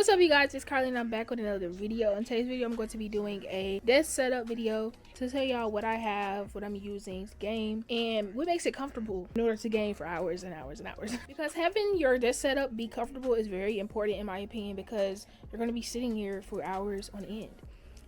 What's up, you guys? It's Carly and I'm back with another video. In today's video I'm going to be doing a desk setup video to tell y'all what I have, what I'm using to game, and what makes it comfortable in order to game for hours and hours and hours. Because having your desk setup be comfortable is very important in my opinion, because you're going to be sitting here for hours on end.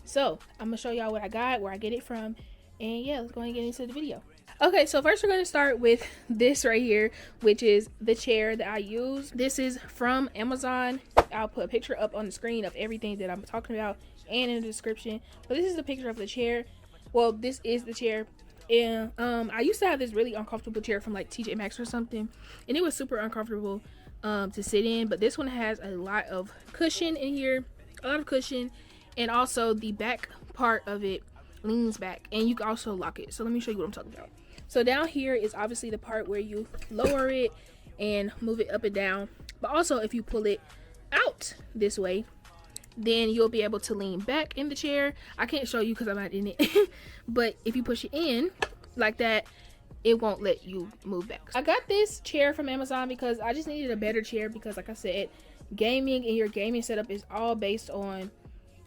So I'm going to show y'all what I got, where I get it from, and yeah, let's go ahead and get into the video. Okay, so first we're going to start with this right here, which is the chair that I use. This is from Amazon. I'll put a picture up on the screen of everything that I'm talking about and in the description. But this is the picture of the chair. Well, this is the chair. And I used to have this really uncomfortable chair from like TJ Maxx or something, and it was super uncomfortable to sit in. But this one has a lot of cushion in here, a lot of cushion, and also the back part of it leans back, and you can also lock it. So let me show you what I'm talking about. So down here is obviously the part where you lower it and move it up and down, but also if you pull it out this way, then you'll be able to lean back in the chair. I can't show you because I'm not in it, but if you push it in like that, it won't let you move back. I got this chair from Amazon because I just needed a better chair, because like I said, gaming and your gaming setup is all based on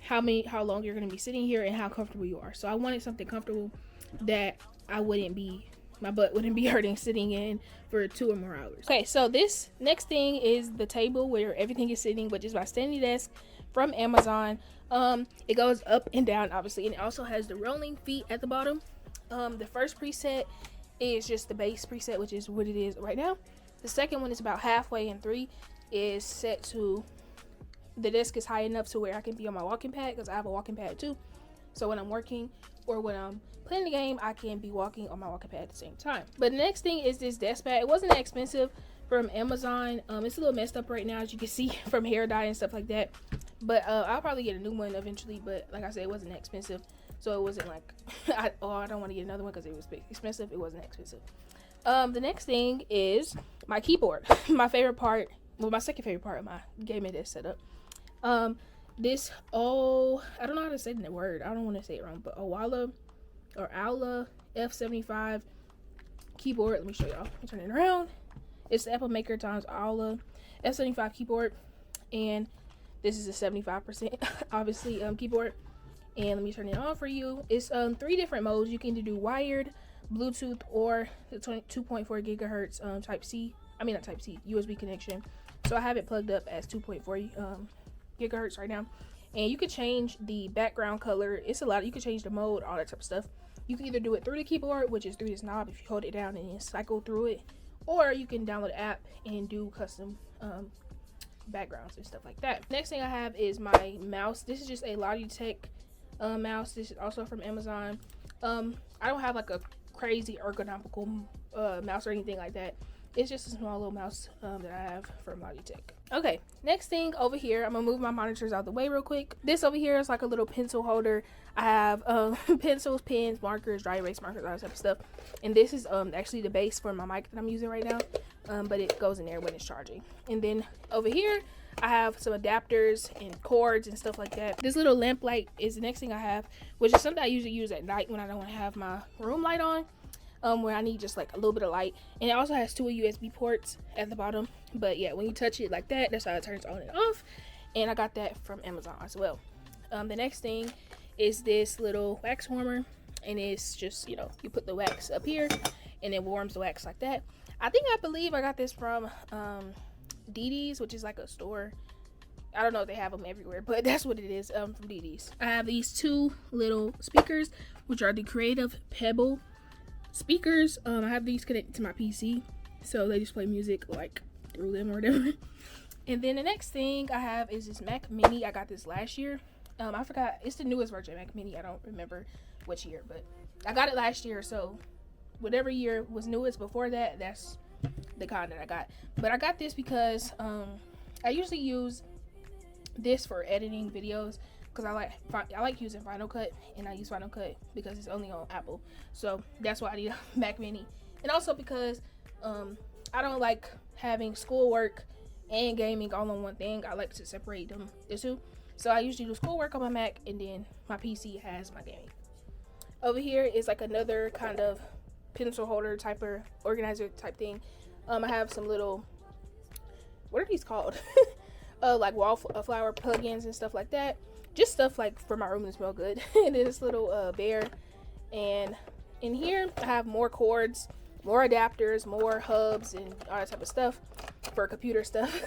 how long you're going to be sitting here and how comfortable you are. So I wanted something comfortable that my butt wouldn't be hurting sitting in for 2 or more hours. Okay, so this next thing is the table where everything is sitting, which is my standing desk from Amazon. It goes up and down obviously, and it also has the rolling feet at the bottom. The first preset is just the base preset, which is what it is right now. The second one is about halfway, and 3 is set to the desk is high enough to where I can be on my walking pad, because I have a walking pad too. So when I'm working or when I'm playing the game, I can be walking on my walking pad at the same time. But the next thing is this desk pad. It wasn't that expensive from Amazon. It's a little messed up right now, as you can see, from hair dye and stuff like that. But I'll probably get a new one eventually. But like I said, it wasn't that expensive, so it wasn't like I don't want to get another one because it was expensive. It wasn't that expensive. The next thing is my keyboard. My favorite part, well, my second favorite part of my gaming desk setup. This I don't know how to say the word. I don't want to say it wrong, but Owala F75 keyboard. Let me show y'all. Let me turn it around. It's the Apple Maker times Owala F75 keyboard, and this is a 75% obviously keyboard. And let me turn it on for you. It's 3 different modes. You can either do wired, Bluetooth, or the 2.4 gigahertz Type C. I mean not Type C, USB connection. So I have it plugged up as 2.4 gigahertz right now. And you can change the background color. It's a lot. You can change the mode, all that type of stuff. You can either do it through the keyboard, which is through this knob if you hold it down and then cycle through it, or you can download the app and do custom backgrounds and stuff like that. Next thing I have is my mouse. This is just a Logitech mouse. This is also from Amazon. I don't have like a crazy ergonomical mouse or anything like that. It's just a small little mouse that I have from Logitech. Okay, next thing over here, I'm gonna move my monitors out the way real quick. This over here is like a little pencil holder. I have pencils, pens, markers, dry erase markers, all that type of stuff. And this is actually the base for my mic that I'm using right now, but it goes in there when it's charging. And then over here, I have some adapters and cords and stuff like that. This little lamp light is the next thing I have, which is something I usually use at night when I don't want to have my room light on. Where I need just like a little bit of light. And it also has 2 USB ports at the bottom, but yeah, when you touch it like that, that's how it turns on and off. And I got that from Amazon as well. The next thing is this little wax warmer, and it's just, you put the wax up here and it warms the wax like that. I believe I got this from DD's, which is like a store. I don't know if they have them everywhere, but that's what it is, from DD's. I have these 2 little speakers, which are the Creative Pebble speakers. I have these connected to my PC, so they just play music like through them or whatever. And then the next thing I have is this Mac Mini. I got this last year. I forgot, it's the newest version of Mac Mini. I don't remember which year, but I got it last year, so whatever year was newest before that, that's the kind that I got. But I got this because I usually use this for editing videos, because I like using Final Cut, and I use Final Cut because it's only on Apple. So that's why I need a Mac Mini. And also because I don't like having schoolwork and gaming all on one thing. I like to separate the 2. So I usually do schoolwork on my Mac, and then my PC has my gaming. Over here is like another kind of pencil holder type or organizer type thing. I have some little, what are these called? like wallflower plugins and stuff like that. Just stuff like for my room to smell good. And then this little bear. And in here I have more cords, more adapters, more hubs, and all that type of stuff for computer stuff.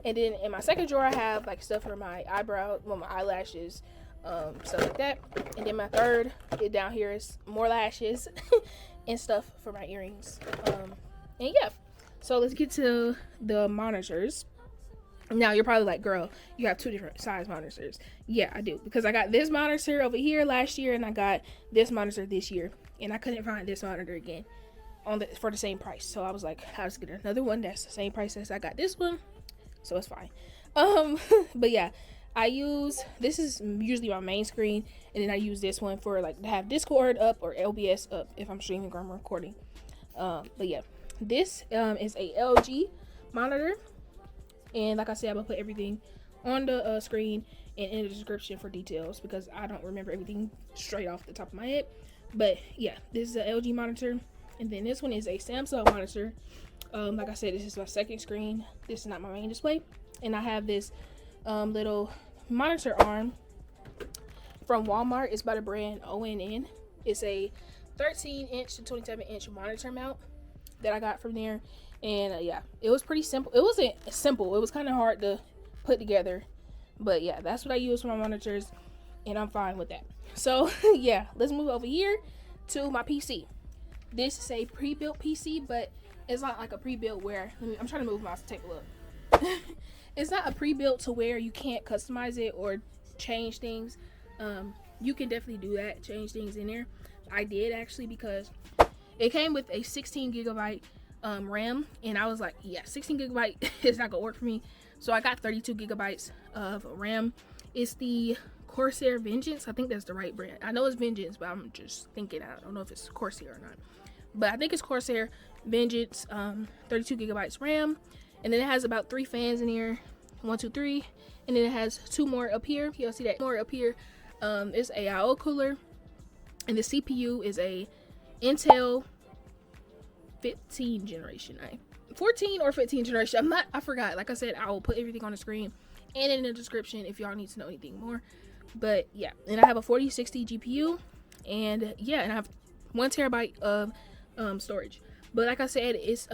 And then in my second drawer I have like stuff for my eyebrow, well, my eyelashes, stuff like that. And then my third down here is more lashes and stuff for my earrings. And yeah, so let's get to the monitors. Now you're probably like, girl, you have 2 different size monitors. Yeah, I do, because I got this monitor over here last year and I got this monitor this year, and I couldn't find this monitor again for the same price. So I was like, I'll just get another one that's the same price as I got this one, so it's fine. But yeah, this is usually my main screen, and then I use this one for like to have Discord up or OBS up if I'm streaming or I'm recording. But yeah, this is a LG monitor. And like I said, I'm gonna put everything on the screen and in the description for details, because I don't remember everything straight off the top of my head. But yeah, this is an LG monitor. And then this one is a Samsung monitor. Like I said, this is my second screen. This is not my main display. And I have this little monitor arm from Walmart. It's by the brand ONN. It's a 13-inch to 27-inch monitor mount that I got from there. And yeah, it was pretty simple. It wasn't simple, it was kind of hard to put together, but yeah, that's what I use for my monitors, and I'm fine with that. So yeah, let's move over here to my PC. This is a pre-built PC, but it's not like a pre-built where, I'm trying to move my mouse to take a look. It's not a pre-built to where you can't customize it or change things. You can definitely do that, change things in there. I did actually, because it came with a 16 gigabyte RAM, and I was like, yeah, 16 gigabyte is not gonna work for me. So I got 32 gigabytes of RAM. It's the Corsair Vengeance. I think that's the right brand. I know it's Vengeance, but I'm just thinking, I don't know if it's Corsair or not, but I think it's Corsair Vengeance. 32 gigabytes RAM, and then it has about 3 fans in here, 1, 2, 3, and then it has 2 more up here. You'll see that more up here. It's a IO cooler, and the CPU is a Intel 15 generation, 14 or 15 generation. I forgot. Like I said, I will put everything on the screen and in the description if y'all need to know anything more. But yeah, and I have a 4060 GPU, and yeah, and I have 1 terabyte of storage. But like I said, it's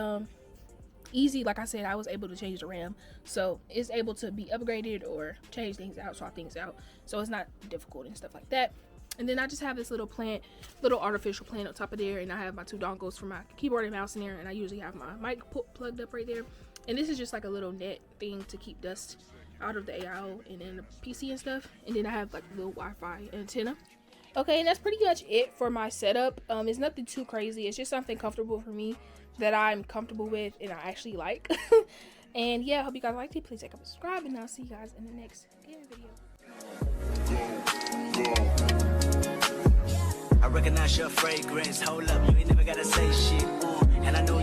easy. Like I said, I was able to change the RAM, so it's able to be upgraded or change things out, swap things out, so it's not difficult and stuff like that. And then I just have this little artificial plant on top of there, and I have my 2 dongles for my keyboard and mouse in there, and I usually have my mic plugged up right there. And this is just like a little net thing to keep dust out of the AIO and then the PC and stuff. And then I have like a little Wi-Fi antenna. Okay, and that's pretty much it for my setup. It's nothing too crazy. It's just something comfortable for me that I'm comfortable with and I actually like. And yeah, I hope you guys liked it. Please like and subscribe, and I'll see you guys in the next gaming video. I recognize your fragrance. Hold up, you ain't never gotta say shit. And I know